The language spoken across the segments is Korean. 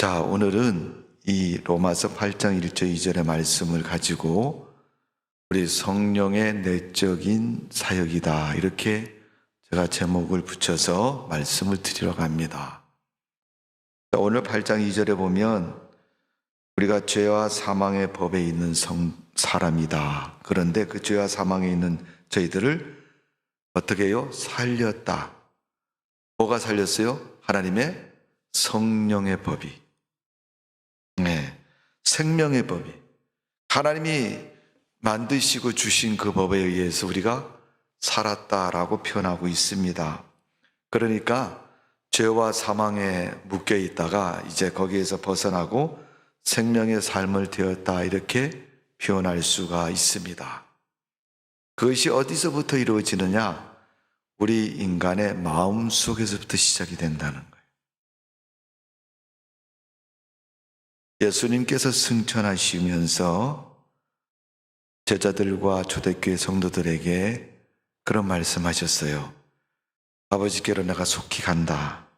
자, 오늘은 이 로마서 8장 1절 2절의 말씀을 가지고 우리 성령의 내적인 사역이다, 이렇게 제가 제목을 붙여서 말씀을 드리러 갑니다. 자, 오늘 8장 2절에 보면 우리가 죄와 사망의 법에 있는 사람이다. 그런데 그 죄와 사망에 있는 저희들을 어떻게 해요? 살렸다. 뭐가 살렸어요? 하나님의 성령의 법이. 생명의 법이. 하나님이 만드시고 주신 그 법에 의해서 우리가 살았다라고 표현하고 있습니다. 그러니까 죄와 사망에 묶여 있다가 이제 거기에서 벗어나고 생명의 삶을 되었다, 이렇게 표현할 수가 있습니다. 그것이 어디서부터 이루어지느냐? 우리 인간의 마음 속에서부터 시작이 된다는 거예요. 예수님께서 승천하시면서 제자들과 초대교회 성도들에게 그런 말씀하셨어요. 아버지께로 내가 속히 간다.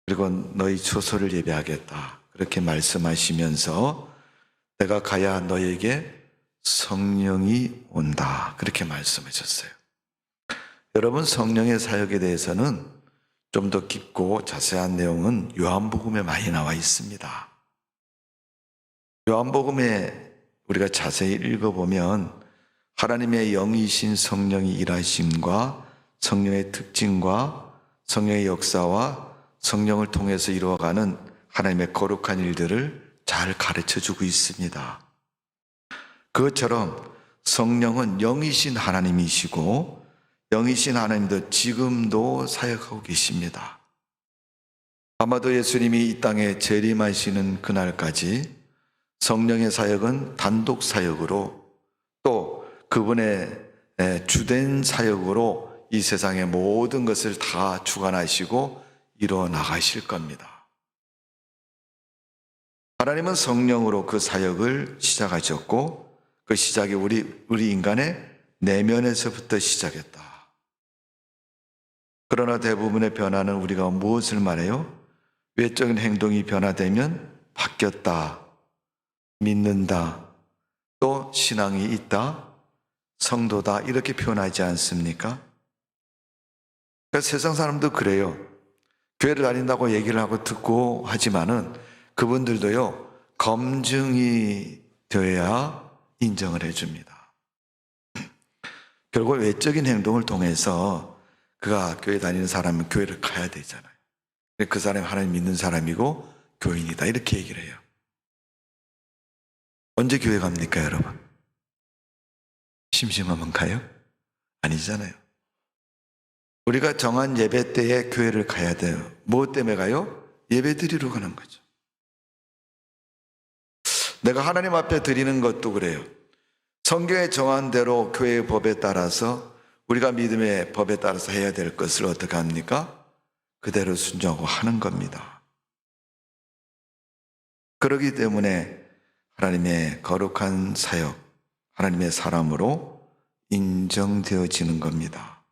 그리고 너희 초소를 예배하겠다. 그렇게 말씀하시면서 내가 가야 너에게 성령이 온다, 그렇게 말씀하셨어요. 여러분, 성령의 사역에 대해서는 좀 더 깊고 자세한 내용은 요한복음에 많이 나와 있습니다. 요한복음에 우리가 자세히 읽어보면 하나님의 영이신 성령이 일하심과 성령의 특징과 성령의 역사와 성령을 통해서 이루어가는 하나님의 거룩한 일들을 잘 가르쳐주고 있습니다. 그것처럼 성령은 영이신 하나님이시고 영이신 하나님도 지금도 사역하고 계십니다. 아마도 예수님이 이 땅에 재림하시는 그날까지 성령의 사역은 단독 사역으로, 또 그분의 주된 사역으로 이 세상의 모든 것을 다 주관하시고 이루어 나가실 겁니다. 하나님은 성령으로 그 사역을 시작하셨고 그 시작이 우리 인간의 내면에서부터 시작했다. 그러나 대부분의 변화는 우리가 무엇을 말해요? 외적인 행동이 변화되면 바뀌었다, 믿는다, 또 신앙이 있다, 성도다, 이렇게 표현하지 않습니까? 그러니까 세상 사람도 그래요. 교회를 다닌다고 얘기를 하고 듣고 하지만은 그분들도요, 검증이 되어야 인정을 해줍니다. 결국 외적인 행동을 통해서 그가 교회 다니는 사람은 교회를 가야 되잖아요. 그 사람이 하나님 믿는 사람이고 교인이다, 이렇게 얘기를 해요. 언제 교회 갑니까, 여러분? 심심하면 가요? 아니잖아요. 우리가 정한 예배 때에 교회를 가야 돼요. 뭐 때문에 가요? 예배 드리러 가는 거죠. 내가 하나님 앞에 드리는 것도 그래요. 성경에 정한 대로 교회의 법에 따라서, 우리가 믿음의 법에 따라서 해야 될 것을 어떻게 합니까? 그대로 순종하고 하는 겁니다. 그렇기 때문에 하나님의 거룩한 사역, 하나님의 사람으로 인정되어지는 겁니다.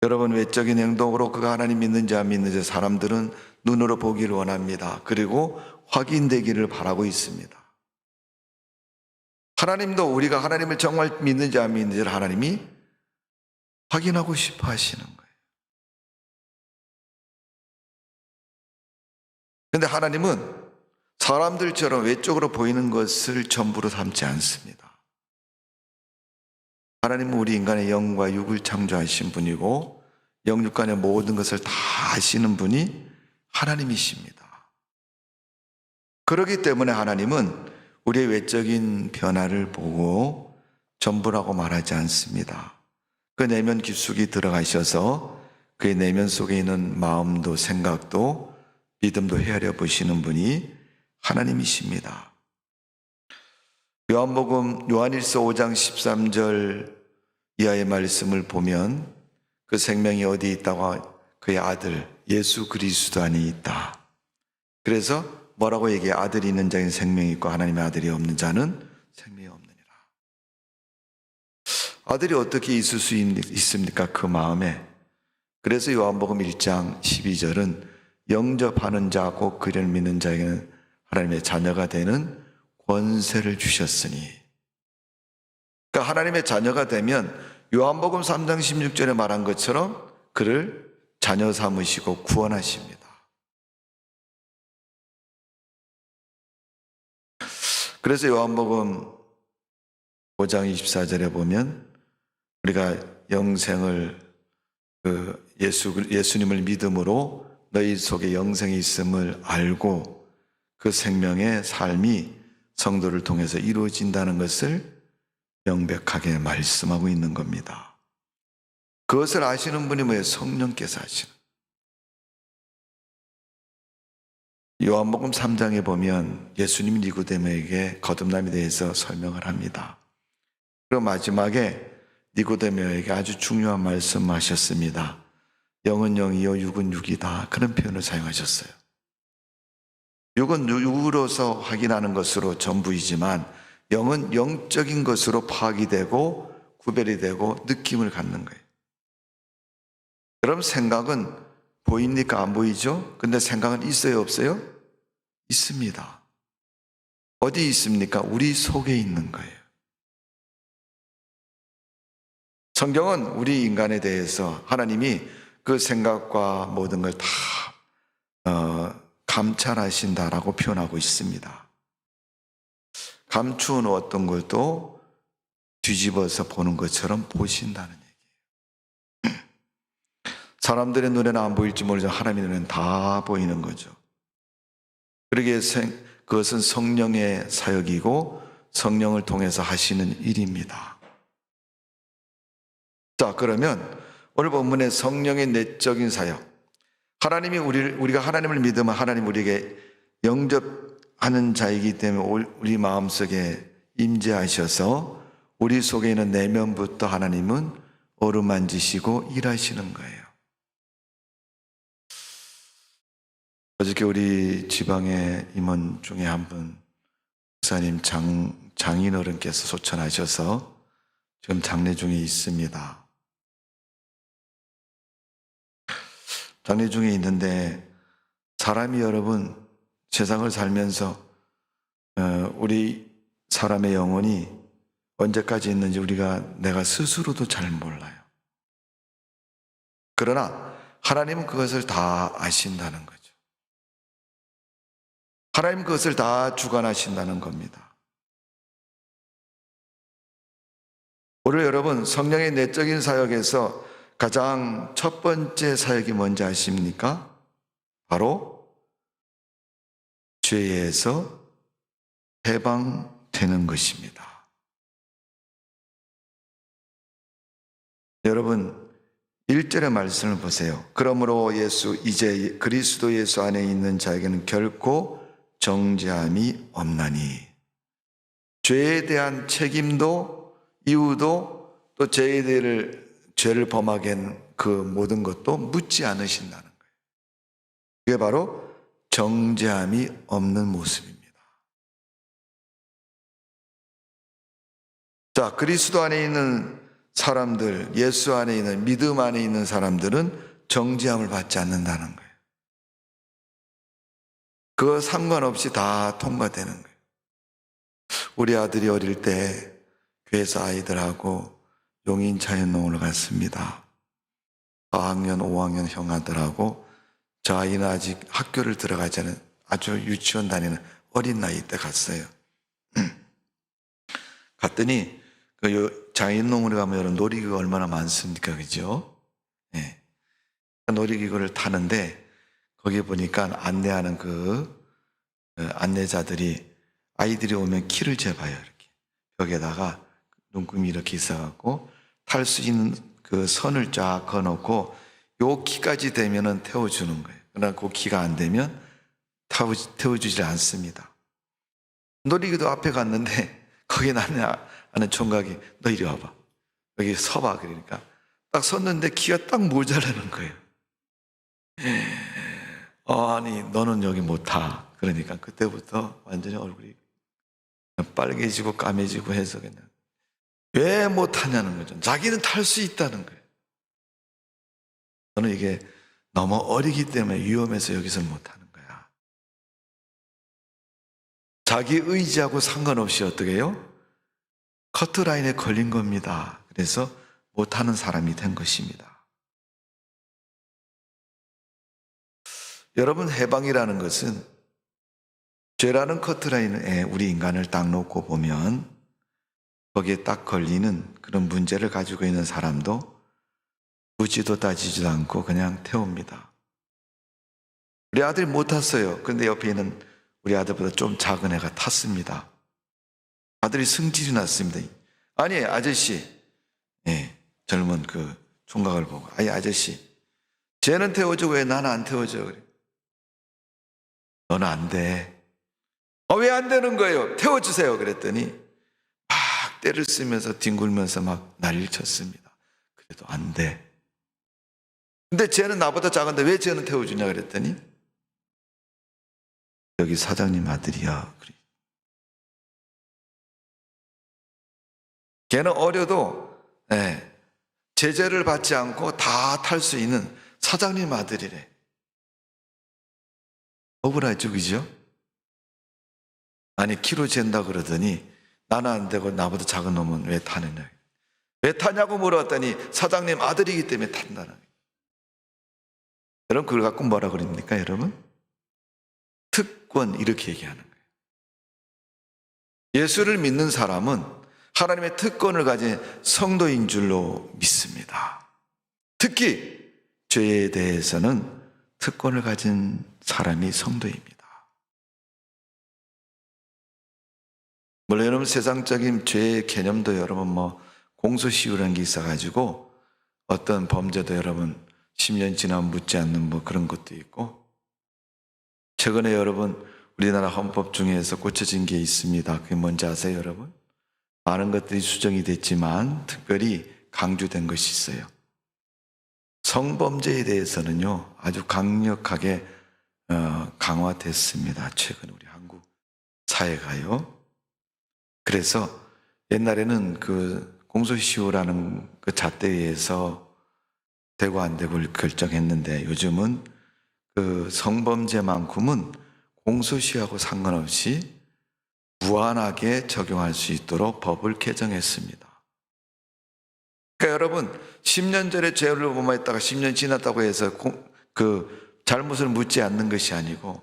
여러분, 외적인 행동으로 그가 하나님 믿는지 안 믿는지 사람들은 눈으로 보기를 원합니다. 그리고 확인되기를 바라고 있습니다. 하나님도 우리가 하나님을 정말 믿는지 안 믿는지를 하나님이 확인하고 싶어 하시는 거예요. 그런데 하나님은 사람들처럼 외적으로 보이는 것을 전부로 삼지 않습니다. 하나님은 우리 인간의 영과 육을 창조하신 분이고 영육간의 모든 것을 다 아시는 분이 하나님이십니다. 그렇기 때문에 하나님은 우리의 외적인 변화를 보고 전부라고 말하지 않습니다. 그 내면 깊숙이 들어가셔서 그의 내면 속에 있는 마음도 생각도 믿음도 헤아려 보시는 분이 하나님이십니다. 요한복음 요한일서 5장 13절 이하의 말씀을 보면 그 생명이 어디 있다고? 그의 아들 예수 그리스도 안에 있다. 그래서 뭐라고 얘기해? 아들이 있는 자에는 생명이 있고 하나님의 아들이 없는 자는 생명이 없느니라. 아들이 어떻게 있을 수 있습니까? 그 마음에. 그래서 요한복음 1장 12절은 영접하는 자, 곧 그를 믿는 자에게는 하나님의 자녀가 되는 권세를 주셨으니. 그러니까 하나님의 자녀가 되면 요한복음 3장 16절에 말한 것처럼 그를 자녀 삼으시고 구원하십니다. 그래서 요한복음 5장 24절에 보면 우리가 영생을 예수님을 믿음으로 너희 속에 영생이 있음을 알고 그 생명의 삶이 성도를 통해서 이루어진다는 것을 명백하게 말씀하고 있는 겁니다. 그것을 아시는 분이 뭐예요? 성령께서 아시는. 요한복음 3장에 보면 예수님이 니고데모에게 거듭남에 대해서 설명을 합니다. 그리고 마지막에 니고데모에게 아주 중요한 말씀하셨습니다. 영은 영이요 육은 육이다. 그런 표현을 사용하셨어요. 육은 육으로서 확인하는 것으로 전부이지만 영은 영적인 것으로 파악이 되고 구별이 되고 느낌을 갖는 거예요. 그럼 생각은 보입니까? 안 보이죠? 근데 생각은 있어요? 없어요? 있습니다. 어디 있습니까? 우리 속에 있는 거예요. 성경은 우리 인간에 대해서 하나님이 그 생각과 모든 걸 다 감찰하신다라고 표현하고 있습니다. 감추어 놓았던 것도 뒤집어서 보는 것처럼 보신다는 얘기예요. 사람들의 눈에는 안 보일지 모르지만 하나님의 눈에는 다 보이는 거죠. 그러기에 그것은 성령의 사역이고 성령을 통해서 하시는 일입니다. 자, 그러면 오늘 본문의 성령의 내적인 사역, 하나님이 우리가 하나님을 믿으면 하나님 우리에게 영접하는 자이기 때문에 우리 마음속에 임재하셔서 우리 속에 있는 내면부터 하나님은 어루만지시고 일하시는 거예요. 어저께 우리 지방의 임원 중에 한 분, 목사님 장인어른께서 소천하셔서 지금 장례 중에 있습니다. 장례 중에 있는데 사람이 여러분 세상을 살면서 우리 사람의 영혼이 언제까지 있는지 내가 스스로도 잘 몰라요. 그러나 하나님은 그것을 다 아신다는 거죠. 하나님은 그것을 다 주관하신다는 겁니다. 오늘 여러분 성령의 내적인 사역에서 가장 첫 번째 사역이 뭔지 아십니까? 바로 죄에서 해방되는 것입니다. 여러분 1절의 말씀을 보세요. 그러므로 이제 그리스도 예수 안에 있는 자에게는 결코 정죄함이 없나니. 죄에 대한 책임도 이유도 또 죄를 범하게 한 그 모든 것도 묻지 않으신다는 거예요. 그게 바로 정죄함이 없는 모습입니다. 자, 그리스도 안에 있는 사람들, 예수 안에 있는 믿음 안에 있는 사람들은 정죄함을 받지 않는다는 거예요. 그거 상관없이 다 통과되는 거예요. 우리 아들이 어릴 때 교회에서 아이들하고 용인 자연농원을 갔습니다. 4학년, 5학년 형아들하고 저 아이는 아직 학교를 들어가지 않은 아주 유치원 다니는 어린 나이 때 갔어요. 갔더니 그 자연농원에 가면 여러분 놀이기구가 얼마나 많습니까? 그죠? 네. 놀이기구를 타는데 거기 보니까 안내하는 안내자들이 아이들이 오면 키를 재봐요. 이렇게 벽에다가 눈금이 이렇게 있어갖고 탈 수 있는 그 선을 쫙 그어놓고 요 키까지 되면은 태워주는 거예요. 그러나 그 키가 안 되면 태워주질 않습니다. 놀이기구 앞에 갔는데 거기 아는 총각이 너 이리 와봐. 여기 서봐. 그러니까 딱 섰는데 키가 딱 모자라는 거예요. 아니 너는 여기 못 타. 그러니까 그때부터 완전히 얼굴이 빨개지고 까매지고 해서 그냥 왜 못 타냐는 거죠. 자기는 탈 수 있다는 거예요. 저는 이게 너무 어리기 때문에 위험해서 여기서 못하는 거야. 자기 의지하고 상관없이 어떻게 해요? 커트라인에 걸린 겁니다. 그래서 못하는 사람이 된 것입니다. 여러분, 해방이라는 것은 죄라는 커트라인에 우리 인간을 딱 놓고 보면 거기에 딱 걸리는 그런 문제를 가지고 있는 사람도 묻지도 따지지도 않고 그냥 태웁니다. 우리 아들이 못 탔어요. 그런데 옆에 있는 우리 아들보다 좀 작은 애가 탔습니다. 아들이 승질이 났습니다. 아니, 아저씨. 예, 젊은 그 총각을 보고, 아니, 아저씨. 쟤는 태워줘. 왜 나는 안 태워줘? 그래. 너는 안 돼. 왜 안 되는 거예요? 태워주세요. 그랬더니 막 때를 쓰면서 뒹굴면서 막 난리를 쳤습니다. 그래도 안 돼. 근데 쟤는 나보다 작은데 왜 쟤는 태워주냐 그랬더니 여기 사장님 아들이야. 그래. 걔는 어려도 제재를 받지 않고 다 탈 수 있는 사장님 아들이래. 억울하죠, 그죠? 아니, 키로 잰다 그러더니 나는 안 되고 나보다 작은 놈은 왜 타느냐. 왜 타냐고 물어봤더니 사장님 아들이기 때문에 탄다는 거예요. 여러분, 그걸 갖고 뭐라 그럽니까, 여러분? 특권, 이렇게 얘기하는 거예요. 예수를 믿는 사람은 하나님의 특권을 가진 성도인 줄로 믿습니다. 특히 죄에 대해서는 특권을 가진 사람이 성도입니다. 물론 여러분, 세상적인 죄의 개념도 여러분 공소시효라는 게 있어가지고 어떤 범죄도 여러분 10년 지나면 묻지 않는 그런 것도 있고, 최근에 여러분 우리나라 헌법 중에서 고쳐진 게 있습니다. 그게 뭔지 아세요, 여러분? 많은 것들이 수정이 됐지만 특별히 강조된 것이 있어요. 성범죄에 대해서는요 아주 강력하게 강화됐습니다. 최근 우리 한국 사회가요. 그래서 옛날에는 그 공소시효라는 그 잣대에서 되고 안 되고를 결정했는데 요즘은 그 성범죄만큼은 공소시효하고 상관없이 무한하게 적용할 수 있도록 법을 개정했습니다. 그러니까 여러분, 10년 전에 죄를 범했다가 10년 지났다고 해서 그 잘못을 묻지 않는 것이 아니고,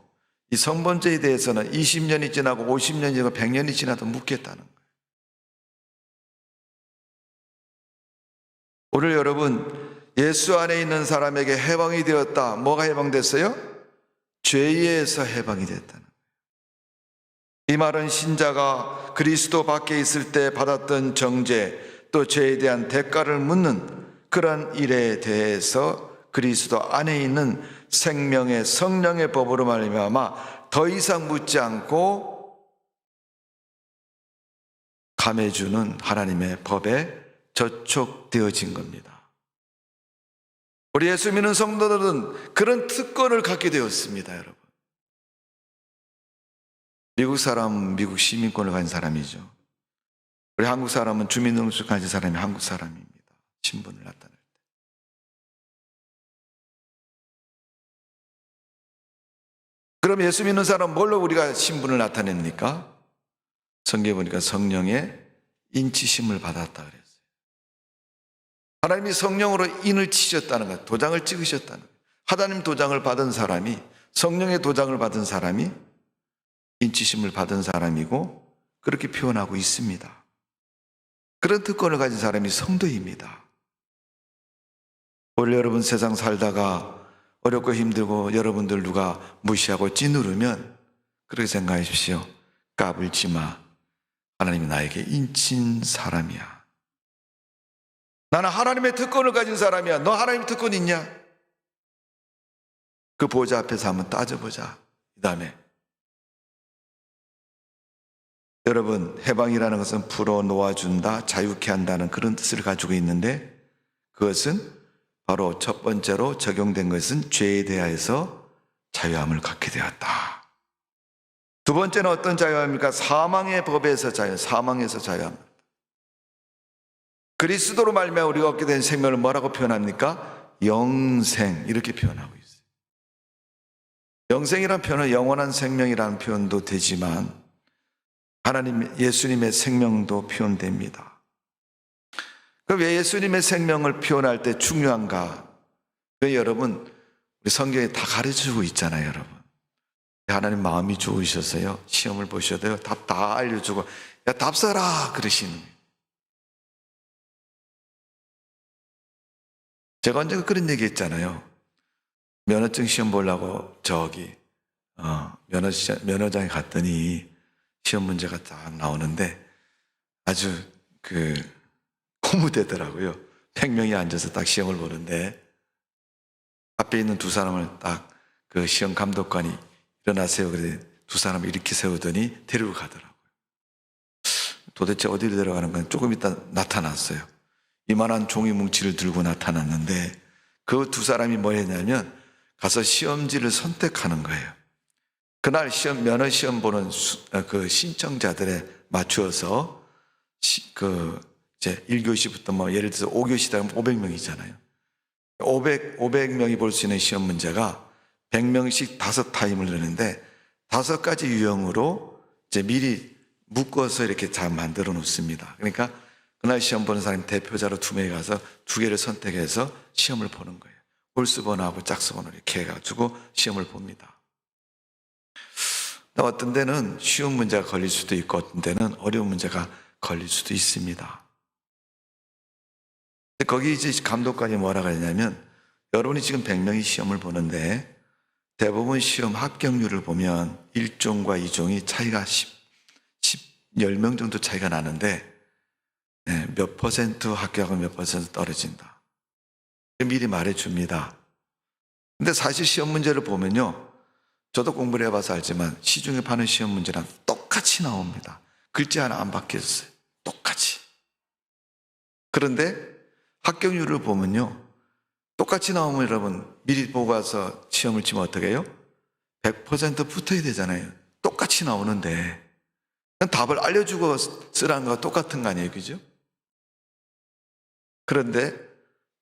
이 성범죄에 대해서는 20년이 지나고 50년이 지나고 100년이 지나도 묻겠다는 거예요. 오늘 여러분, 예수 안에 있는 사람에게 해방이 되었다. 뭐가 해방됐어요? 죄에서 해방이 됐다는 거예요. 이 말은 신자가 그리스도 밖에 있을 때 받았던 정죄, 또 죄에 대한 대가를 묻는 그런 일에 대해서 그리스도 안에 있는 생명의 성령의 법으로 말미암아 더 이상 묻지 않고 감해주는 하나님의 법에 저촉되어진 겁니다. 우리 예수 믿는 성도들은 그런 특권을 갖게 되었습니다, 여러분. 미국 사람, 미국 시민권을 가진 사람이죠. 우리 한국 사람은 주민등록증 가진 사람이 한국 사람입니다. 신분을 나타낼 때. 그럼 예수 믿는 사람은 뭘로 우리가 신분을 나타냅니까? 성경에 보니까 성령의 인치심을 받았다 그랬어요. 하나님이 성령으로 인을 치셨다는 것, 도장을 찍으셨다는 것. 하나님 도장을 받은 사람이, 성령의 도장을 받은 사람이 인치심을 받은 사람이고 그렇게 표현하고 있습니다. 그런 특권을 가진 사람이 성도입니다. 오늘 여러분 세상 살다가 어렵고 힘들고 여러분들 누가 무시하고 찌누르면 그렇게 생각하십시오. 까불지 마. 하나님이 나에게 인친 사람이야. 나는 하나님의 특권을 가진 사람이야. 너 하나님의 특권 있냐? 그 보좌 앞에서 한번 따져보자. 그 다음에 여러분, 해방이라는 것은 풀어놓아준다, 자유케 한다는 그런 뜻을 가지고 있는데, 그것은 바로 첫 번째로 적용된 것은 죄에 대하여서 자유함을 갖게 되었다. 두 번째는 어떤 자유함입니까? 사망의 법에서 사망에서 자유함. 그리스도로 말미암아 우리가 얻게 된 생명을 뭐라고 표현합니까? 영생, 이렇게 표현하고 있어요. 영생이라는 표현은 영원한 생명이라는 표현도 되지만 하나님 예수님의 생명도 표현됩니다. 왜 예수님의 생명을 표현할 때 중요한가? 여러분 우리 성경에 다 가르쳐주고 있잖아요, 여러분. 하나님 마음이 좋으셔서요, 시험을 보셔도요, 답 다 알려주고, 야, 답 써라! 그러시는 거예요. 제가 언젠가 그런 얘기 했잖아요. 면허증 시험 보려고 면허장에 갔더니 시험 문제가 딱 나오는데 아주 고무되더라고요. 100명이 앉아서 딱 시험을 보는데 앞에 있는 두 사람을 딱 그 시험 감독관이 일어나세요. 그래 두 사람을 이렇게 세우더니 데리고 가더라고요. 도대체 어디로 데려가는 건 조금 있다 나타났어요. 이만한 종이 뭉치를 들고 나타났는데 그 두 사람이 뭐 했냐면 가서 시험지를 선택하는 거예요. 그날 면허 시험 보는 그 신청자들에 맞추어서 이제 1교시부터 예를 들어서 5교시다 하면 500명이잖아요. 500명이 볼 수 있는 시험 문제가 100명씩 5타임을 내는데 5가지 유형으로 이제 미리 묶어서 이렇게 잘 만들어 놓습니다. 그러니까 그날 시험 보는 사람이 대표자로 2명이 가서 2개를 선택해서 시험을 보는 거예요. 홀수번호하고 짝수번호 이렇게 해가지고 시험을 봅니다. 어떤 데는 쉬운 문제가 걸릴 수도 있고 어떤 데는 어려운 문제가 걸릴 수도 있습니다. 거기 이제 감독관이 뭐라고 하냐면 여러분이 지금 100명이 시험을 보는데 대부분 시험 합격률을 보면 1종과 2종이 차이가 10명 정도 차이가 나는데 몇 퍼센트 합격하고 몇 퍼센트 떨어진다. 미리 말해줍니다. 근데 사실 시험 문제를 보면요, 저도 공부를 해봐서 알지만 시중에 파는 시험 문제랑 똑같이 나옵니다. 글자 하나 안 바뀌었어요. 똑같이. 그런데 합격률을 보면요, 똑같이 나오면 여러분 미리 보고 와서 시험을 치면 어떻게 해요? 100% 붙어야 되잖아요. 똑같이 나오는데 답을 알려주고 쓰라는 거와 똑같은 거 아니에요, 그죠? 그런데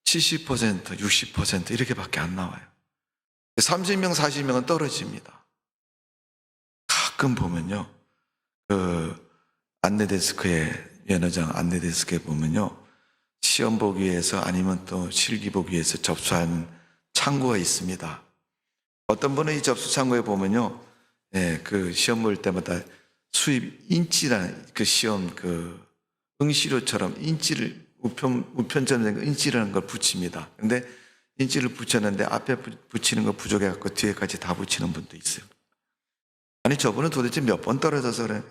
70%, 60% 이렇게밖에 안 나와요. 30명, 40명은 떨어집니다. 가끔 보면요, 면허장 안내데스크에 보면요, 시험 보기 위해서 아니면 또 실기 보기 위해서 접수한 창구가 있습니다. 어떤 분은 이 접수 창구에 보면요, 그 시험 볼 때마다 수입 인치라는 시험 응시료처럼 인치를 우편처럼 된 인치라는 걸 붙입니다. 근데 인치를 붙였는데 앞에 붙이는 거 부족해갖고 뒤에까지 다 붙이는 분도 있어요. 아니 저분은 도대체 몇 번 떨어져서 그래?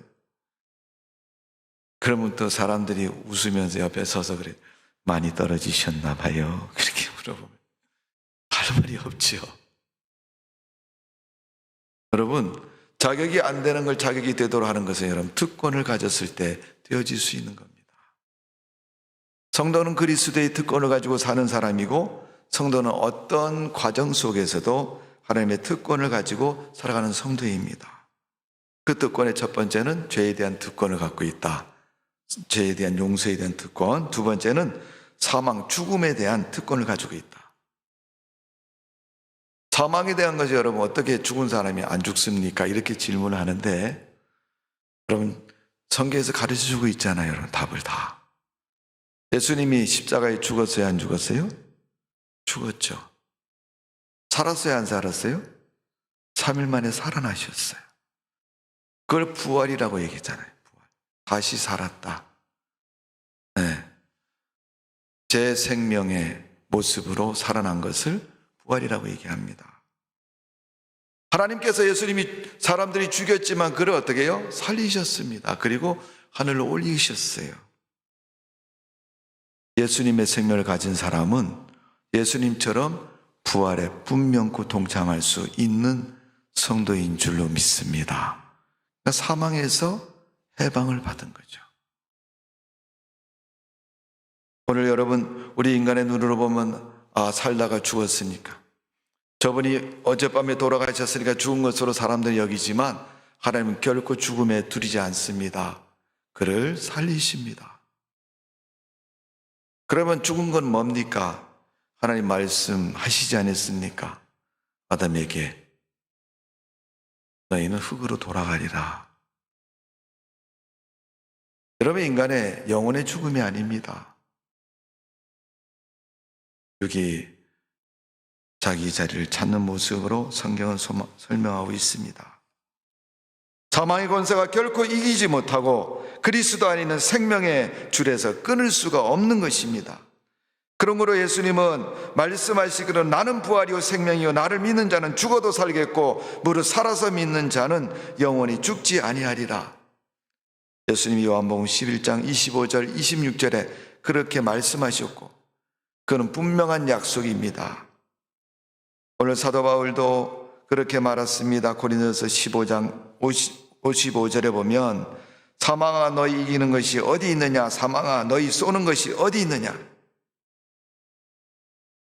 그러면 또 사람들이 웃으면서 옆에 서서 그래, 많이 떨어지셨나 봐요. 그렇게 물어보면 할 말이 없죠. 여러분, 자격이 안 되는 걸 자격이 되도록 하는 것은 여러분 특권을 가졌을 때 되어질 수 있는 겁니다. 성도는 그리스도의 특권을 가지고 사는 사람이고 성도는 어떤 과정 속에서도 하나님의 특권을 가지고 살아가는 성도입니다. 그 특권의 첫 번째는 죄에 대한 특권을 갖고 있다. 죄에 대한 용서에 대한 특권. 두 번째는 사망, 죽음에 대한 특권을 가지고 있다. 사망에 대한 것이 여러분 어떻게 죽은 사람이 안 죽습니까? 이렇게 질문을 하는데 여러분 성경에서 가르쳐주고 있잖아요. 여러분 답을 다. 예수님이 십자가에 죽었어요? 안 죽었어요? 죽었죠. 살았어요? 안 살았어요? 3일 만에 살아나셨어요. 그걸 부활이라고 얘기했잖아요. 부활. 다시 살았다. 네. 제 생명의 모습으로 살아난 것을 부활이라고 얘기합니다. 하나님께서 예수님이 사람들이 죽였지만 그를 어떻게 해요? 살리셨습니다. 그리고 하늘로 올리셨어요. 예수님의 생명을 가진 사람은 예수님처럼 부활에 분명코 동참할 수 있는 성도인 줄로 믿습니다. 그러니까 사망에서 해방을 받은 거죠. 오늘 여러분 우리 인간의 눈으로 보면 살다가 죽었으니까 저분이 어젯밤에 돌아가셨으니까 죽은 것으로 사람들이 여기지만 하나님은 결코 죽음에 두리지 않습니다. 그를 살리십니다. 그러면 죽은 건 뭡니까? 하나님 말씀하시지 않았습니까? 아담에게 너희는 흙으로 돌아가리라. 여러분, 인간의 영혼의 죽음이 아닙니다. 여기 자기 자리를 찾는 모습으로 성경은 설명하고 있습니다. 사망의 권세가 결코 이기지 못하고 그리스도 안에 있는 생명의 줄에서 끊을 수가 없는 것입니다. 그러므로 예수님은 말씀하시기로 나는 부활이요 생명이요 나를 믿는 자는 죽어도 살겠고 무릇 살아서 믿는 자는 영원히 죽지 아니하리라. 예수님이 요한복음 11장 25절 26절에 그렇게 말씀하셨고 그는 분명한 약속입니다. 오늘 사도 바울도 그렇게 말했습니다. 고린도서 15장 55절에 보면 사망아 너희 이기는 것이 어디 있느냐, 사망아 너희 쏘는 것이 어디 있느냐.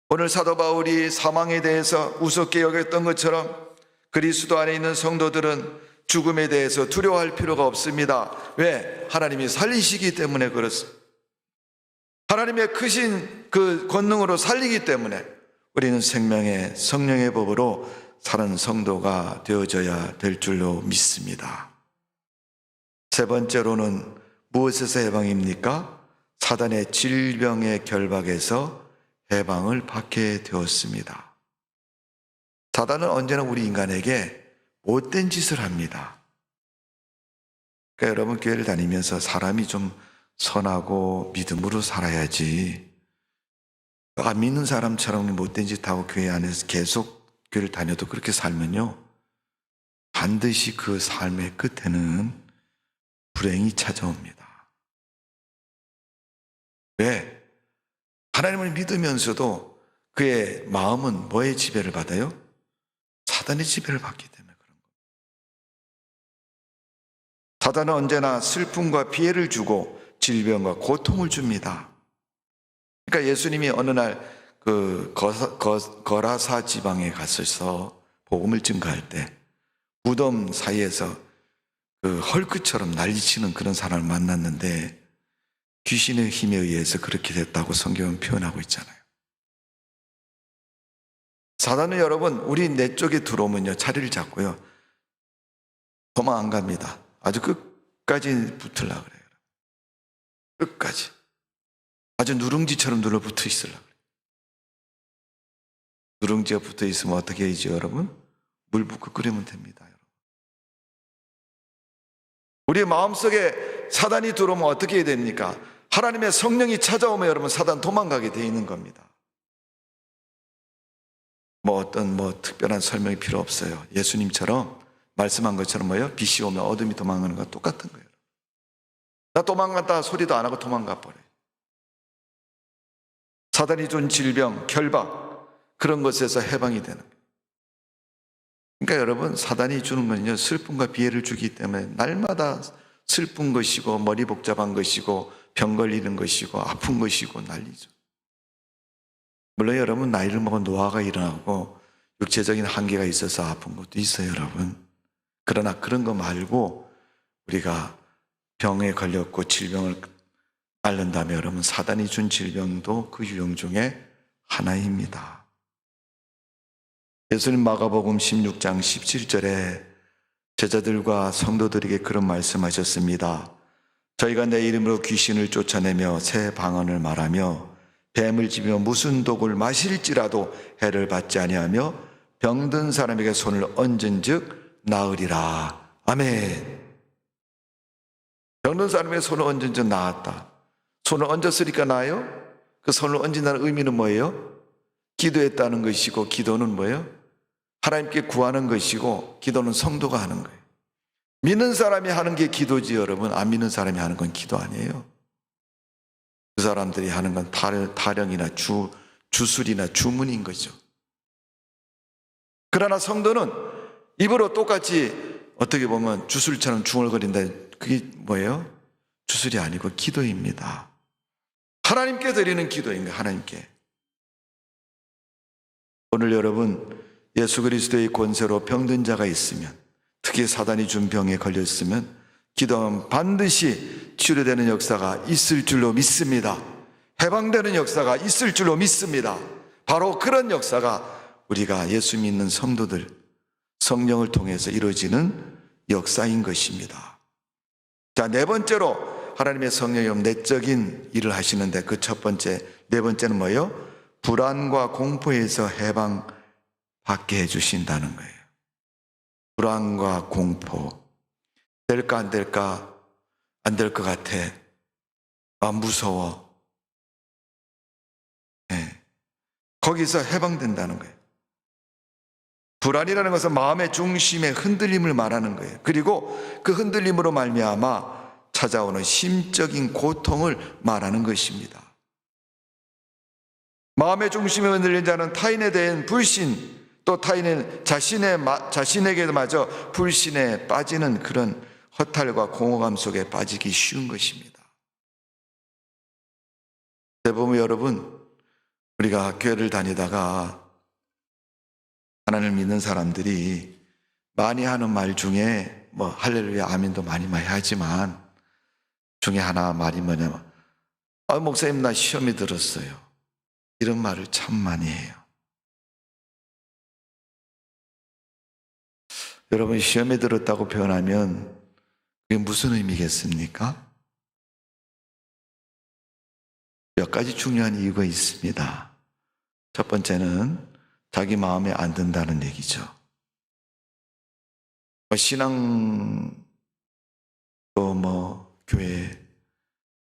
오늘 사도 바울이 사망에 대해서 우습게 여겼던 것처럼 그리스도 안에 있는 성도들은 죽음에 대해서 두려워할 필요가 없습니다. 왜? 하나님이 살리시기 때문에 그렇습니다. 하나님의 크신 그 권능으로 살리기 때문에 우리는 생명의 성령의 법으로 사는 성도가 되어져야 될 줄로 믿습니다. 세 번째로는 무엇에서 해방입니까? 사단의 질병의 결박에서 해방을 받게 되었습니다. 사단은 언제나 우리 인간에게 못된 짓을 합니다. 그러니까 여러분 교회를 다니면서 사람이 좀 선하고 믿음으로 살아야지, 안 믿는 사람처럼 못된 짓 하고 교회 안에서 계속 교회를 다녀도 그렇게 살면요 반드시 그 삶의 끝에는 불행이 찾아옵니다. 왜? 하나님을 믿으면서도 그의 마음은 뭐의 지배를 받아요? 사단의 지배를 받기 때문에 그런 겁니다. 사단은 언제나 슬픔과 피해를 주고 질병과 고통을 줍니다. 그러니까 예수님이 어느 날 그 거라사 지방에 갔어서 복음을 증거할 때 무덤 사이에서 그 헐크처럼 난리치는 그런 사람을 만났는데 귀신의 힘에 의해서 그렇게 됐다고 성경은 표현하고 있잖아요. 사단은 여러분 우리 내 쪽에 들어오면요 자리를 잡고요 도망 안 갑니다. 아주 끝까지 붙으려고 그래요. 끝까지 아주 누룽지처럼 눌러붙어 있으려고 그래요. 누룽지가 붙어 있으면 어떻게 해야죠 여러분? 물 붓고 끓이면 됩니다. 여러분. 우리 마음속에 사단이 들어오면 어떻게 해야 됩니까? 하나님의 성령이 찾아오면 여러분 사단 도망가게 돼 있는 겁니다. 어떤 특별한 설명이 필요 없어요. 예수님처럼 말씀한 것처럼 뭐예요? 빛이 오면 어둠이 도망가는 거 똑같은 거예요. 나 도망갔다 소리도 안 하고 도망가 버려요. 사단이 준 질병, 결박 그런 것에서 해방이 되는 거예요. 그러니까 여러분 사단이 주는 건요 슬픔과 비애를 주기 때문에 날마다 슬픈 것이고 머리 복잡한 것이고 병 걸리는 것이고 아픈 것이고 난리죠. 물론 여러분 나이를 먹은 노화가 일어나고 육체적인 한계가 있어서 아픈 것도 있어요 여러분. 그러나 그런 거 말고 우리가 병에 걸렸고 질병을 앓는다면 여러분 사단이 준 질병도 그 유형 중에 하나입니다. 예수님 마가복음 16장 17절에 제자들과 성도들에게 그런 말씀하셨습니다. 저희가 내 이름으로 귀신을 쫓아내며 새 방언을 말하며 뱀을 집이며 무슨 독을 마실지라도 해를 받지 아니하며 병든 사람에게 손을 얹은즉 나으리라. 아멘. 병든 사람에게 손을 얹은즉 나았다. 손을 얹었으니까 나아요? 그 손을 얹는다는 의미는 뭐예요? 기도했다는 것이고 기도는 뭐예요? 하나님께 구하는 것이고 기도는 성도가 하는 거예요. 믿는 사람이 하는 게 기도지 여러분. 안 믿는 사람이 하는 건 기도 아니에요. 그 사람들이 하는 건 타령이나 주술이나 주문인 거죠. 그러나 성도는 입으로 똑같이 어떻게 보면 주술처럼 중얼거린다. 그게 뭐예요? 주술이 아니고 기도입니다. 하나님께 드리는 기도입니다. 하나님께. 오늘 여러분 예수 그리스도의 권세로 병든 자가 있으면 특히 사단이 준 병에 걸렸으면 기도하면 반드시 치료되는 역사가 있을 줄로 믿습니다. 해방되는 역사가 있을 줄로 믿습니다. 바로 그런 역사가 우리가 예수 믿는 성도들 성령을 통해서 이루어지는 역사인 것입니다. 자, 네 번째로 하나님의 성령이 내적인 일을 하시는데 그 첫 번째, 네 번째는 뭐예요? 불안과 공포에서 해방받게 해주신다는 거예요. 불안과 공포. 될까 안 될까? 안 될 것 같아. 아, 무서워. 네. 거기서 해방된다는 거예요. 불안이라는 것은 마음의 중심의 흔들림을 말하는 거예요. 그리고 그 흔들림으로 말미암아 찾아오는 심적인 고통을 말하는 것입니다. 마음의 중심에 흔들린 자는 타인에 대한 불신, 또 타인의 자신에게마저 불신에 빠지는 그런 허탈과 공허감 속에 빠지기 쉬운 것입니다. 대부분 여러분, 우리가 교회를 다니다가 하나님을 믿는 사람들이 많이 하는 말 중에 뭐 할렐루야 아멘도 많이 하지만 중에 하나 말이 뭐냐면 목사님 나 시험이 들었어요. 이런 말을 참 많이 해요. 여러분, 시험에 들었다고 표현하면 그게 무슨 의미겠습니까? 몇 가지 중요한 이유가 있습니다. 첫 번째는 자기 마음에 안 든다는 얘기죠. 신앙, 또 교회,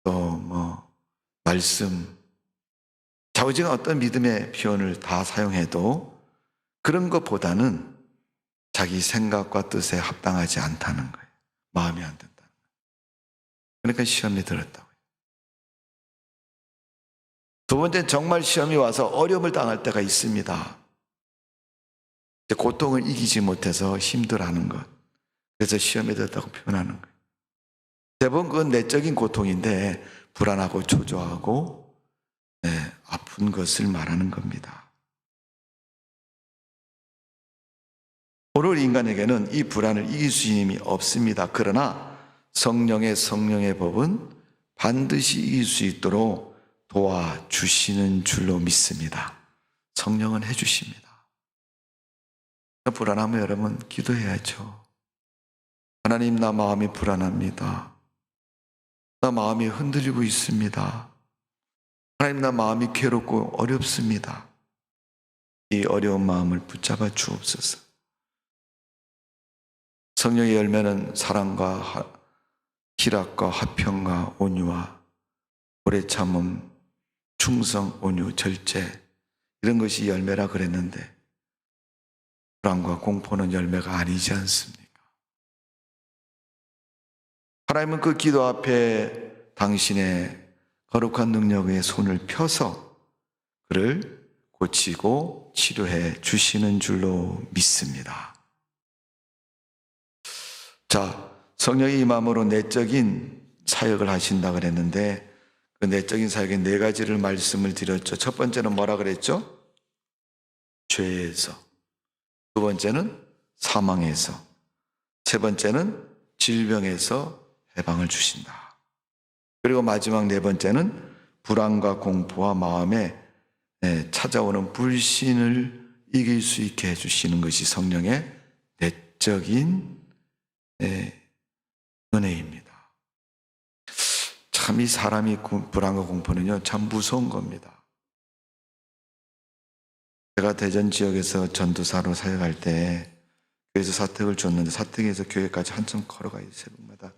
또 말씀, 좌우지간 어떤 믿음의 표현을 다 사용해도 그런 것보다는 자기 생각과 뜻에 합당하지 않다는 거예요. 마음에 안 든다는 거예요. 그러니까 시험에 들었다고요. 두 번째는 정말 시험이 와서 어려움을 당할 때가 있습니다. 고통을 이기지 못해서 힘들어하는 것. 그래서 시험에 들었다고 표현하는 거예요. 대부분 그건 내적인 고통인데 불안하고 초조하고 아픈 것을 말하는 겁니다. 오늘 인간에게는 이 불안을 이길 수 있는 힘이 없습니다. 그러나 성령의 법은 반드시 이길 수 있도록 도와주시는 줄로 믿습니다. 성령은 해주십니다. 불안하면 여러분 기도해야죠. 하나님, 나 마음이 불안합니다. 나 마음이 흔들리고 있습니다. 하나님, 나 마음이 괴롭고 어렵습니다. 이 어려운 마음을 붙잡아 주옵소서. 성령의 열매는 사랑과 희락과 화평과 온유와 오래 참음, 충성, 온유, 절제, 이런 것이 열매라 그랬는데 불안과 공포는 열매가 아니지 않습니까? 하나님은 그 기도 앞에 당신의 거룩한 능력의 손을 펴서 그를 고치고 치료해 주시는 줄로 믿습니다. 자, 성령이 임함으로 내적인 사역을 하신다 그랬는데 그 내적인 사역의 네 가지를 말씀을 드렸죠. 첫 번째는 뭐라 그랬죠? 죄에서. 두 번째는 사망에서. 세 번째는 질병에서 해방을 주신다. 그리고 마지막 네 번째는 불안과 공포와 마음에 찾아오는 불신을 이길 수 있게 해주시는 것이 성령의 내적인 은혜입니다. 참 이 사람이 불안과 공포는요 참 무서운 겁니다. 제가 대전 지역에서 전도사로 사역할 때 교회에서 사택을 줬는데 사택에서 교회까지 한참 걸어가요. 새벽마다.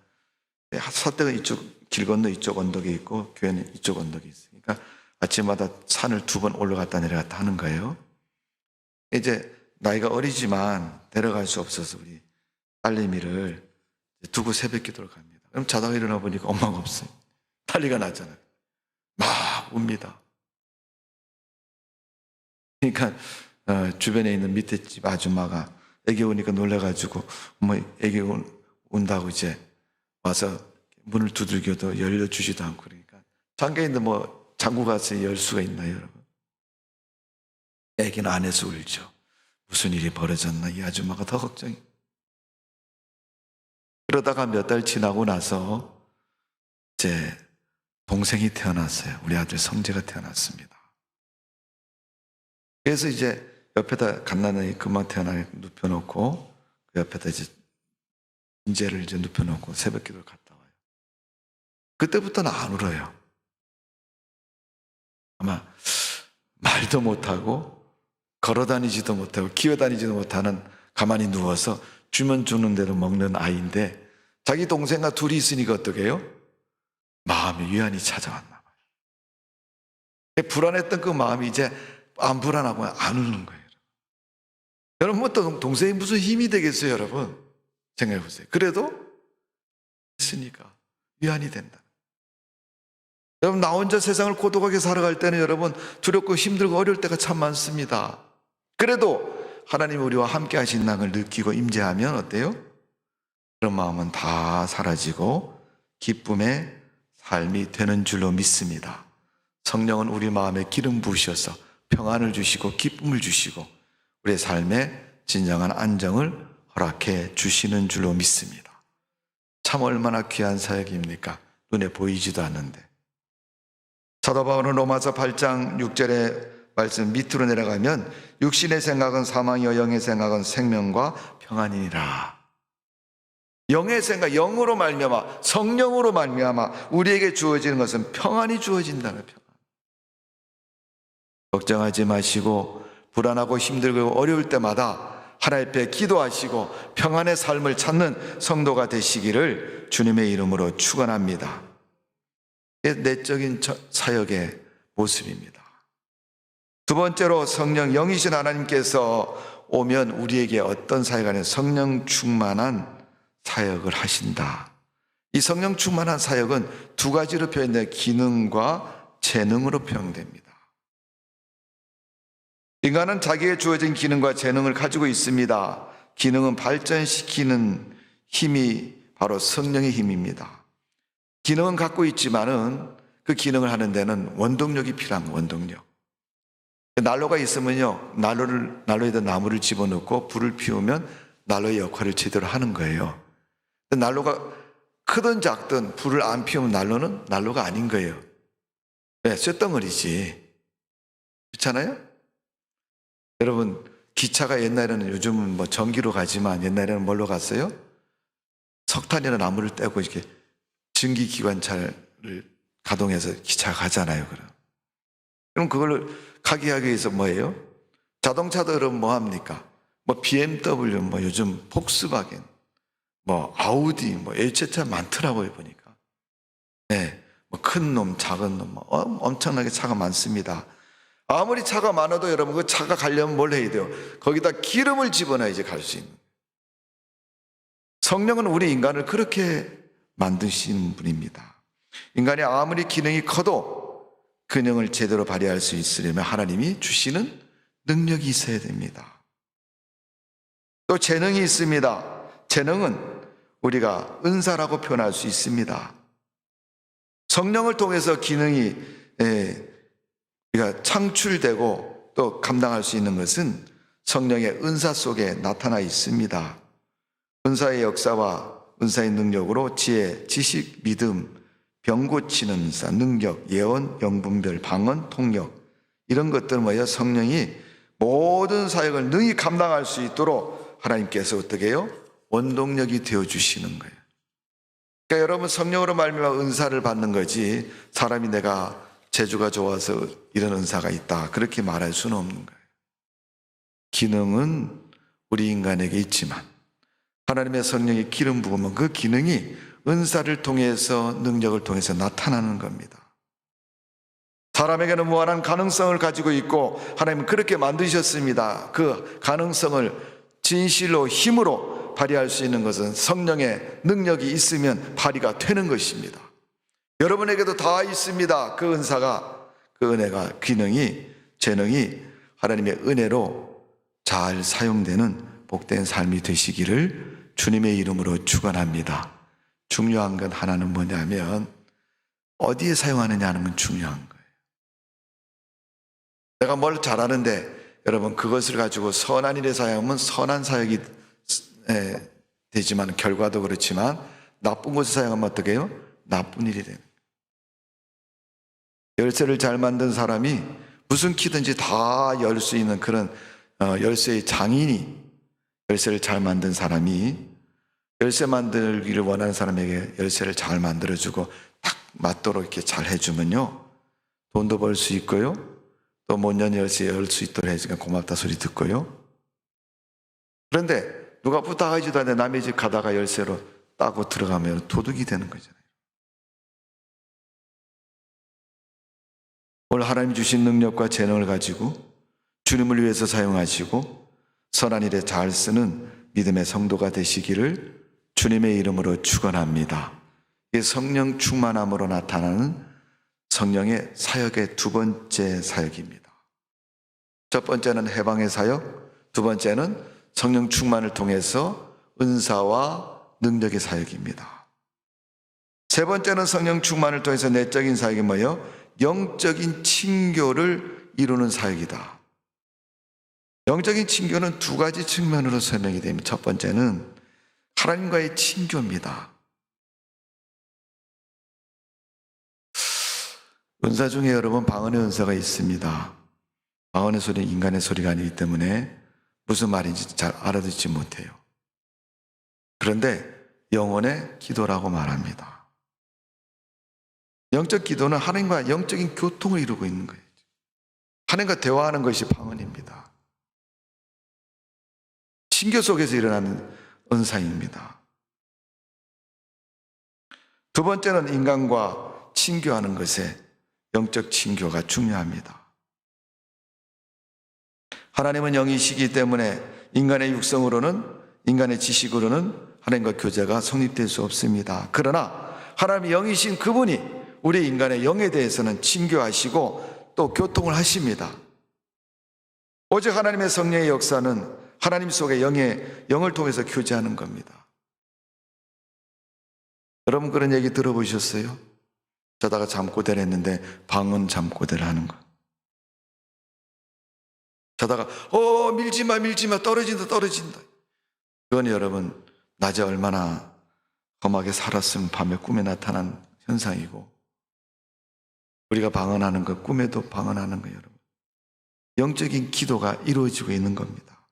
사택은 이쪽 길 건너 이쪽 언덕에 있고 교회는 이쪽 언덕에 있으니까 아침마다 산을 2번 올라갔다 내려갔다 하는 거예요. 이제 나이가 어리지만 데려갈 수 없어서 우리 딸내미를 두고 새벽 기도를 갑니다. 그럼 자다가 일어나 보니까 엄마가 없어요. 난리가 나잖아요. 막 웁니다. 그러니까 주변에 있는 밑에 집 아줌마가 애기 오니까 놀래가지고 애기 온다고 이제 와서 문을 두들겨도 열려주지도 않고 그러니까 잠겨있는데 잠고 가서 열 수가 있나요, 여러분? 애기는 안에서 울죠. 무슨 일이 벌어졌나 이 아줌마가 더 걱정이. 그러다가 몇 달 지나고 나서 이제 동생이 태어났어요. 우리 아들 성재가 태어났습니다. 그래서 이제 옆에다 갓난아기 금방 태어나게 눕혀놓고 그 옆에다 이제 인재를 이제 눕혀놓고 새벽기도를 갔다 와요. 그때부터는 안 울어요. 아마 말도 못하고 걸어다니지도 못하고 기어다니지도 못하는, 가만히 누워서 주면 주는 대로 먹는 아이인데 자기 동생과 둘이 있으니까 어떻게 해요? 마음의 위안이 찾아왔나 봐요. 불안했던 그 마음이 이제 안 불안하고 안 우는 거예요. 여러분, 뭐 동생이 무슨 힘이 되겠어요, 여러분? 생각해 보세요. 그래도 있으니까 위안이 된다. 여러분, 나 혼자 세상을 고독하게 살아갈 때는 여러분 두렵고 힘들고 어려울 때가 참 많습니다. 그래도 하나님 우리와 함께 하신 낭을 느끼고 임재하면 어때요? 그런 마음은 다 사라지고 기쁨의 삶이 되는 줄로 믿습니다. 성령은 우리 마음에 기름 부으셔서 평안을 주시고 기쁨을 주시고 우리의 삶에 진정한 안정을 허락해 주시는 줄로 믿습니다. 참 얼마나 귀한 사역입니까? 눈에 보이지도 않는데. 사도 바울은 로마서 8장 6절의 말씀 밑으로 내려가면 육신의 생각은 사망이요 영의 생각은 생명과 평안이니라. 영의 생각, 영으로 말미암아, 성령으로 말미암아 우리에게 주어지는 것은 평안이 주어진다는 평안. 걱정하지 마시고 불안하고 힘들고 어려울 때마다 하나님 앞에 기도하시고 평안의 삶을 찾는 성도가 되시기를 주님의 이름으로 축원합니다. 내적인 사역의 모습입니다. 두 번째로 성령 영이신 하나님께서 오면 우리에게 어떤 사역을 하는 성령 충만한 사역을 하신다. 이 성령 충만한 사역은 두 가지로 표현돼 기능과 재능으로 표현됩니다. 인간은 자기에 주어진 기능과 재능을 가지고 있습니다. 기능은 발전시키는 힘이 바로 성령의 힘입니다. 기능은 갖고 있지만은 그 기능을 하는 데는 원동력이 필요한 원동력. 난로가 있으면요, 난로에다 나무를 집어넣고 불을 피우면 난로의 역할을 제대로 하는 거예요. 난로가 크든 작든 불을 안 피우면 난로는 난로가 아닌 거예요. 왜? 쇳덩어리지. 그렇잖아요? 여러분, 기차가 옛날에는, 요즘은 뭐 전기로 가지만 옛날에는 뭘로 갔어요? 석탄이나 나무를 떼고 이렇게 증기기관차를 가동해서 기차가 가잖아요. 그럼 그걸 가게 하기 위해서 뭐예요? 자동차들은 뭐 합니까? 뭐 BMW, 뭐 요즘 폭스바겐, 뭐 아우디, 뭐 일체차 많더라고요, 보니까. 네, 뭐 큰 놈, 작은 놈, 뭐 엄청나게 차가 많습니다. 아무리 차가 많아도 여러분 그 차가 가려면 뭘 해야 돼요? 거기다 기름을 집어넣어야지 갈 수 있는. 성령은 우리 인간을 그렇게 만드신 분입니다. 인간이 아무리 기능이 커도 기능을 제대로 발휘할 수 있으려면 하나님이 주시는 능력이 있어야 됩니다. 또 재능이 있습니다. 재능은 우리가 은사라고 표현할 수 있습니다. 성령을 통해서 기능이 우리가 창출되고 또 감당할 수 있는 것은 성령의 은사 속에 나타나 있습니다. 은사의 역사와 은사의 능력으로 지혜, 지식, 믿음, 병 고치는 은사, 능력, 예언, 영분별, 방언, 통역, 이런 것들은 뭐예요? 성령이 모든 사역을 능히 감당할 수 있도록 하나님께서 어떻게 해요? 원동력이 되어주시는 거예요. 그러니까 여러분, 성령으로 말미암아 은사를 받는 거지 사람이 내가 재주가 좋아서 이런 은사가 있다 그렇게 말할 수는 없는 거예요. 기능은 우리 인간에게 있지만 하나님의 성령이 기름 부으면 그 기능이 은사를 통해서, 능력을 통해서 나타나는 겁니다. 사람에게는 무한한 가능성을 가지고 있고 하나님은 그렇게 만드셨습니다. 그 가능성을 진실로 힘으로 발휘할 수 있는 것은 성령의 능력이 있으면 발휘가 되는 것입니다. 여러분에게도 다 있습니다. 그 은사가, 그 은혜가, 기능이, 재능이 하나님의 은혜로 잘 사용되는 복된 삶이 되시기를 주님의 이름으로 축원합니다. 중요한 건 하나는 뭐냐면 어디에 사용하느냐 하는 건 중요한 거예요. 내가 뭘 잘하는데 여러분 그것을 가지고 선한 일에 사용하면 선한 사역이 되지만 결과도 그렇지만 나쁜 것을 사용하면 어떻게 해요? 나쁜 일이 됩니다. 열쇠를 잘 만든 사람이 무슨 키든지 다 열 수 있는 그런 열쇠의 장인이, 열쇠를 잘 만든 사람이 열쇠 만들기를 원하는 사람에게 열쇠를 잘 만들어주고 딱 맞도록 이렇게 잘 해주면요, 돈도 벌 수 있고요, 또 못 연 열쇠 열 수 있도록 해주니까 고맙다 소리 듣고요. 그런데 누가 부탁하지도 않는데 남의 집 가다가 열쇠로 따고 들어가면 도둑이 되는 거잖아요. 오늘 하나님 주신 능력과 재능을 가지고 주님을 위해서 사용하시고 선한 일에 잘 쓰는 믿음의 성도가 되시기를 주님의 이름으로 축원합니다. 이 성령 충만함으로 나타나는 성령의 사역의 두 번째 사역입니다. 첫 번째는 해방의 사역, 두 번째는 성령 충만을 통해서 은사와 능력의 사역입니다. 세 번째는 성령 충만을 통해서 내적인 사역이 뭐예요? 영적인 친교를 이루는 사역이다. 영적인 친교는 두 가지 측면으로 설명이 됩니다. 첫 번째는 하나님과의 친교입니다. 은사 중에 여러분 방언의 은사가 있습니다. 방언의 소리는 인간의 소리가 아니기 때문에 무슨 말인지 잘 알아듣지 못해요. 그런데 영혼의 기도라고 말합니다. 영적 기도는 하나님과 영적인 교통을 이루고 있는 거예요. 하나님과 대화하는 것이 방언입니다. 친교 속에서 일어나는 은사입니다. 두 번째는 인간과 친교하는 것에 영적 친교가 중요합니다. 하나님은 영이시기 때문에 인간의 육성으로는, 인간의 지식으로는 하나님과 교제가 성립될 수 없습니다. 그러나 하나님이 영이신 그분이 우리 인간의 영에 대해서는 친교하시고 또 교통을 하십니다. 오직 하나님의 성령의 역사는 하나님 속의 영을 통해서 교제하는 겁니다. 여러분 그런 얘기 들어보셨어요? 자다가 잠꼬대를 했는데 방언 잠꼬대를 하는 거. 자다가 밀지마 떨어진다. 그건 여러분 낮에 얼마나 험하게 살았으면 밤에 꿈에 나타난 현상이고, 우리가 방언하는 것, 꿈에도 방언하는 거예요. 여러분 영적인 기도가 이루어지고 있는 겁니다.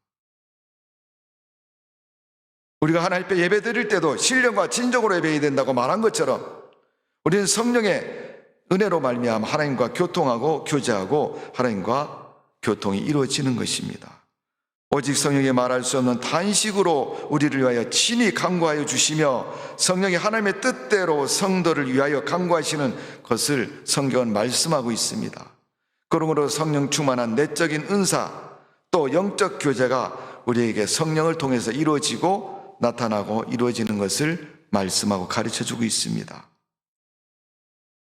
우리가 하나님 앞에 예배 드릴 때도 신령과 진정으로 예배해야 된다고 말한 것처럼 우리는 성령의 은혜로 말미암아 하나님과 교통하고 교제하고 하나님과 교통이 이루어지는 것입니다. 오직 성령이 말할 수 없는 단식으로 우리를 위하여 친히 간구하여 주시며 성령이 하나님의 뜻대로 성도를 위하여 간구하시는 것을 성경은 말씀하고 있습니다. 그러므로 성령 충만한 내적인 은사 또 영적 교제가 우리에게 성령을 통해서 이루어지고 나타나고 이루어지는 것을 말씀하고 가르쳐주고 있습니다.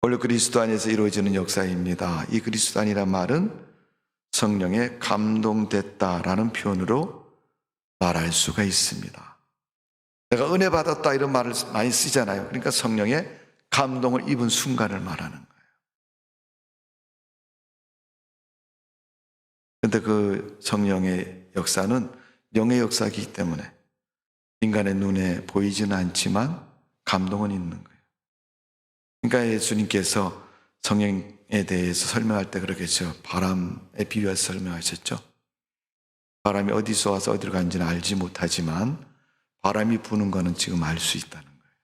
원래 그리스도 안에서 이루어지는 역사입니다. 이 그리스도 안이란 말은 성령에 감동됐다라는 표현으로 말할 수가 있습니다. 내가 은혜 받았다 이런 말을 많이 쓰잖아요. 그러니까 성령에 감동을 입은 순간을 말하는 거예요. 그런데 그 성령의 역사는 영의 역사이기 때문에 인간의 눈에 보이지는 않지만 감동은 있는 거예요. 그러니까 예수님께서 성령에 대해서 설명할 때 그러겠죠. 바람에 비유해서 설명하셨죠. 바람이 어디서 와서 어디로 가는지는 알지 못하지만 바람이 부는 거는 지금 알 수 있다는 거예요.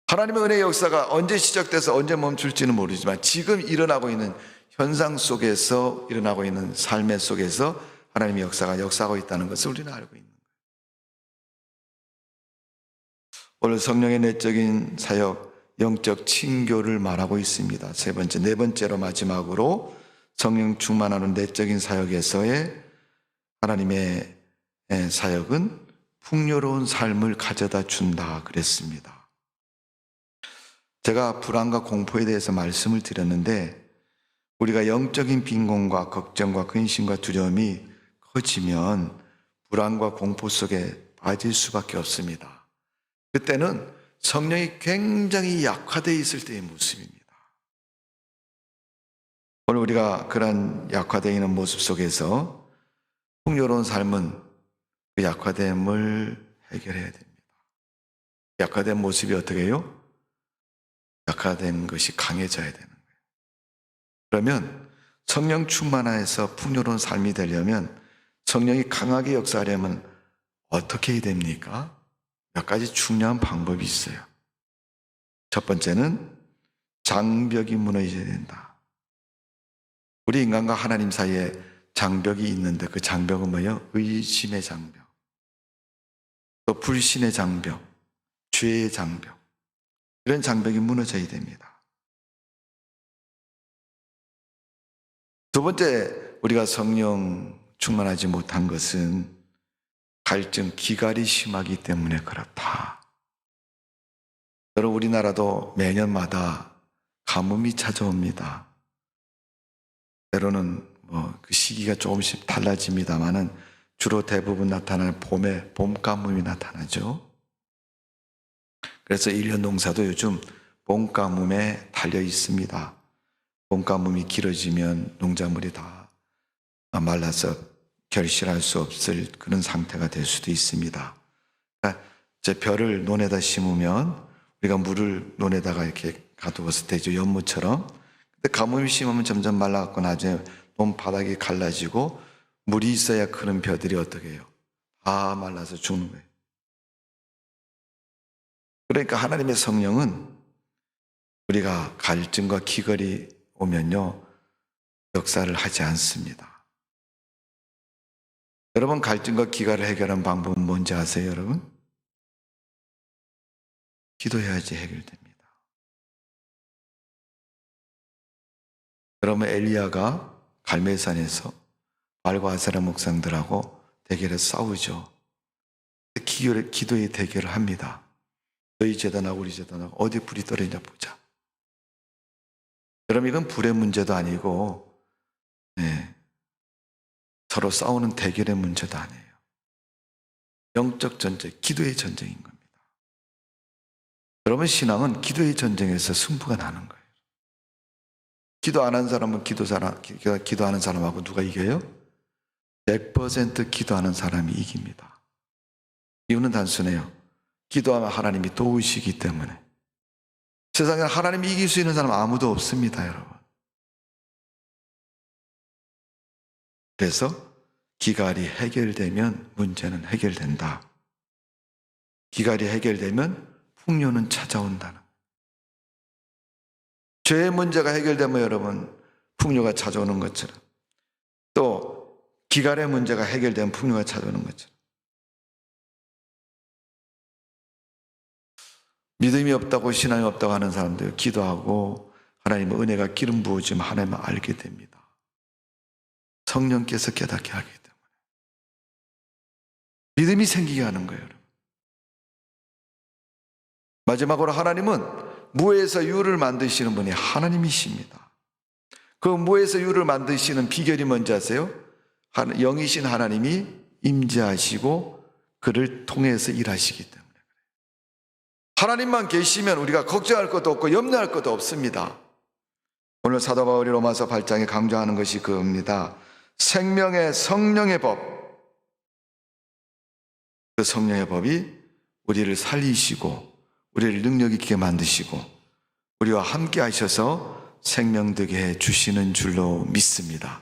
하나님의 은혜의 역사가 언제 시작돼서 언제 멈출지는 모르지만 지금 일어나고 있는 현상 속에서, 일어나고 있는 삶의 속에서 하나님의 역사가 역사하고 있다는 것을 우리는 알고 있는 거예요. 오늘 성령의 내적인 사역, 영적 친교를 말하고 있습니다. 세 번째, 네 번째로 마지막으로 성령 충만하는 내적인 사역에서의 하나님의 사역은 풍요로운 삶을 가져다 준다 그랬습니다. 제가 불안과 공포에 대해서 말씀을 드렸는데 우리가 영적인 빈곤과 걱정과 근심과 두려움이 커지면 불안과 공포 속에 빠질 수밖에 없습니다. 그때는 성령이 굉장히 약화되어 있을 때의 모습입니다. 오늘 우리가 그런 약화되어 있는 모습 속에서 풍요로운 삶은 그 약화됨을 해결해야 됩니다. 약화된 모습이 어떻게 해요? 약화된 것이 강해져야 되는 거예요. 그러면 성령 충만해서 풍요로운 삶이 되려면, 성령이 강하게 역사하려면 어떻게 해야 됩니까? 몇 가지 중요한 방법이 있어요. 첫 번째는 장벽이 무너져야 된다. 우리 인간과 하나님 사이에 장벽이 있는데, 그 장벽은 뭐예요? 의심의 장벽, 또 불신의 장벽, 죄의 장벽, 이런 장벽이 무너져야 됩니다. 두 번째, 우리가 성령 충만하지 못한 것은 갈증, 기갈이 심하기 때문에 그렇다. 여러분, 우리나라도 매년마다 가뭄이 찾아옵니다. 때로는 그 시기가 조금씩 달라집니다만은 주로 대부분 나타나는 봄에 봄 가뭄이 나타나죠. 그래서 1년 농사도 요즘 봄 가뭄에 달려 있습니다. 봄 가뭄이 길어지면 농작물이 다 말라서 결실할 수 없을 그런 상태가 될 수도 있습니다. 그러니까 이제 벼를 논에다 심으면 우리가 물을 논에다가 이렇게 가두어서 되죠. 연못처럼. 근데 가뭄이 심으면 점점 말라갖고 나중에 논 바닥이 갈라지고 물이 있어야 크는 벼들이 어떻게 해요? 다 말라서 죽는 거예요. 그러니까 하나님의 성령은 우리가 갈증과 기걸이 오면요, 역사를 하지 않습니다. 여러분, 갈증과 기갈을 해결하는 방법은 뭔지 아세요, 여러분? 기도해야지 해결됩니다. 여러분, 엘리야가 갈멜산에서 바알과 아세라 목상들하고 대결해서 싸우죠. 기도의 대결을 합니다. 너희 제단하고 우리 제단하고 어디 불이 떨어지냐 보자. 여러분, 이건 불의 문제도 아니고 서로 싸우는 대결의 문제도 아니에요. 영적 전쟁, 기도의 전쟁인 겁니다. 여러분, 신앙은 기도의 전쟁에서 승부가 나는 거예요. 기도 안 한 사람은 기도하는 사람하고 누가 이겨요? 100% 기도하는 사람이 이깁니다. 이유는 단순해요. 기도하면 하나님이 도우시기 때문에. 세상에 하나님이 이길 수 있는 사람 아무도 없습니다, 여러분. 그래서 기갈이 해결되면 문제는 해결된다. 기갈이 해결되면 풍요는 찾아온다는. 죄의 문제가 해결되면 여러분 풍요가 찾아오는 것처럼, 또 기갈의 문제가 해결되면 풍요가 찾아오는 것처럼, 믿음이 없다고 신앙이 없다고 하는 사람들 기도하고 하나님의 은혜가 기름 부어지면 하나님을 알게 됩니다. 성령께서 깨닫게 하기 때문에 믿음이 생기게 하는 거예요. 여러분. 마지막으로 하나님은 무에서 유를 만드시는 분이 하나님이십니다. 그 무에서 유를 만드시는 비결이 뭔지 아세요? 영이신 하나님이 임재하시고 그를 통해서 일하시기 때문에. 하나님만 계시면 우리가 걱정할 것도 없고 염려할 것도 없습니다. 오늘 사도 바울이 로마서 8장에 강조하는 것이 그겁니다. 생명의 성령의 법, 그 성령의 법이 우리를 살리시고 우리를 능력 있게 만드시고 우리와 함께 하셔서 생명되게 해 주시는 줄로 믿습니다.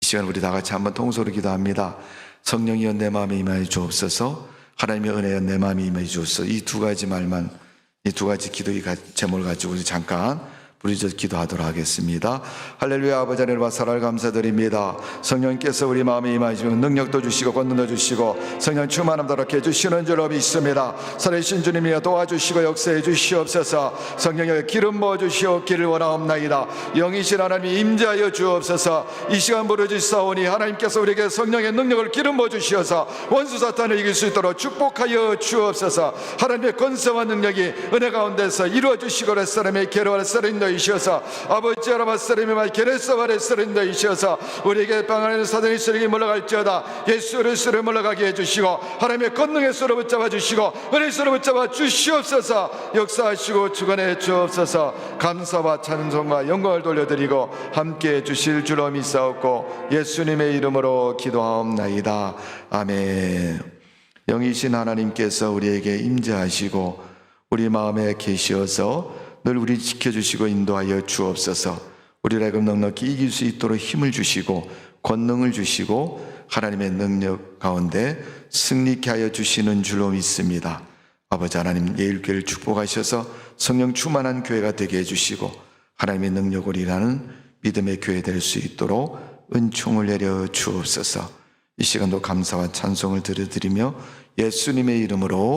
이 시간 우리 다 같이 한번 통소로 기도합니다. 성령이여 내 마음에 임하여 주옵소서. 하나님의 은혜여 내 마음에 임하여 주옵소서. 이 두 가지 말만, 이 두 가지 기도의 제목을 가지고 우리 잠깐 부르짖어 기도하도록 하겠습니다. 할렐루야. 아버지 하나님 사랑을 감사드립니다. 성령께서 우리 마음에 임하시면 능력도 주시고 권능도 주시고 성령 충만함도록 해주시는 줄로 믿습니다. 살아계신 주님이여 도와주시고 역사해 주시옵소서. 성령의 기름 부어주시옵기를 원하옵나이다. 영이신 하나님이 임재하여 주옵소서. 이 시간 부르짖사오니 하나님께서 우리에게 성령의 능력을 기름 부어주시어서 원수 사탄을 이길 수 있도록 축복하여 주옵소서. 하나님의 권세와 능력이 은혜 가운데서 이루어주시고 레사람의 괴로워 레사람의 이셔서 아버지 아라바스라임의 게레사바레스라임도 이셔서 우리에게 빵 안에 사단의 세력이 물러갈지어다. 예수 그리스도를 물러가게 해주시고 하나님의 권능의 수로 붙잡아 주시고 은혜의 수로 붙잡아 주시옵소서. 역사하시고 주관해 주옵소서. 감사와 찬송과 영광을 돌려드리고 함께해 주실 줄로 믿사옵고 예수님의 이름으로 기도하옵나이다. 아멘. 영이신 하나님께서 우리에게 임재하시고 우리 마음에 계시어서 늘 우리 지켜주시고 인도하여 주옵소서. 우리를 하여금 넉넉히 이길 수 있도록 힘을 주시고 권능을 주시고 하나님의 능력 가운데 승리케 하여 주시는 줄로 믿습니다. 아버지 하나님, 예일교회를 축복하셔서 성령 충만한 교회가 되게 해주시고 하나님의 능력으로 일하는 믿음의 교회 될 수 있도록 은총을 내려 주옵소서. 이 시간도 감사와 찬송을 드려드리며 예수님의 이름으로